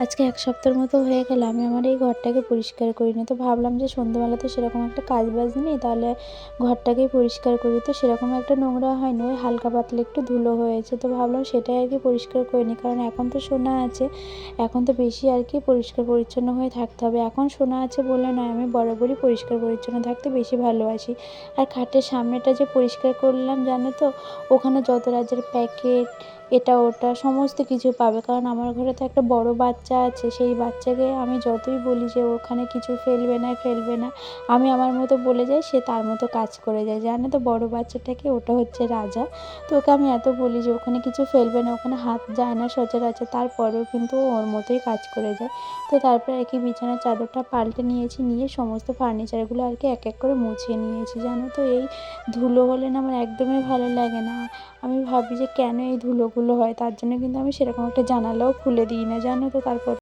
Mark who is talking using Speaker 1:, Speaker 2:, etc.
Speaker 1: আজকে ১ সপ্তাহের মতো হয়ে গেল আমি আমার এই ঘরটাকে পরিষ্কার করিনি। তো ভাবলাম যে সন্ধ্যাবেলা তো সেরকম একটা কাজ-বাজ নেই, তাহলে ঘরটাকেই পরিষ্কার করি। তো সেরকম একটা নোংরা হয়নি, ওই হালকা পাতলা একটু ধুলো হয়েছে। তো ভাবলাম সেটাই আরকি পরিষ্কার করে নিই। কারণ এখন তো সোনা আছে, এখন তো বেশি আরকি পরিষ্কার পরিচ্ছন্ন হয়ে থাকতে হবে। এখন সোনা আছে বলে নয়, আমি বরাবরই পরিষ্কার পরিচ্ছন্ন থাকতে বেশি ভালোবাসি। আর খাটের সামনেটা যে পরিষ্কার করলাম জানো তো, ওখানে যত রাজ্যের প্যাকেট এটা ওটা সমস্ত কিছু পাবে। কারণ আমার ঘরে তো একটা বড় বাচ্চা আছে। সেই বাচ্চাকে আমি যতই বলি যে ওখানে কিছু ফেলবে না, ফেলবে না। আমি আমার মতো বলে যাই, সে তার মতো কাজ করে যায়। জানো তো বড় বাচ্চাটাকে, ওটা হচ্ছে রাজা। তো ওকে আমি এত বলি যে ওখানে কিছু ফেলবে না, ওখানে হাত যায় না সচরাচর। তারপরেও কিন্তু ও ওর মতোই কাজ করে যায়। তো তারপরে আর কি বিছানার চাদরটা পাল্টে নিয়েছি, নিয়ে সমস্ত ফার্নিচারগুলো আর কি এক, এক করে মুছিয়ে নিয়েছি। জানো তো এই ধুলো হলে না আমার একদমই ভালো লাগে না। আমি ভাবি যে কেন এই ধুলোগুলো হয়? তার জন্য কিন্তু আমি সেরকম একটা জানালাও খুলে দিই না, জানো তো? তারপর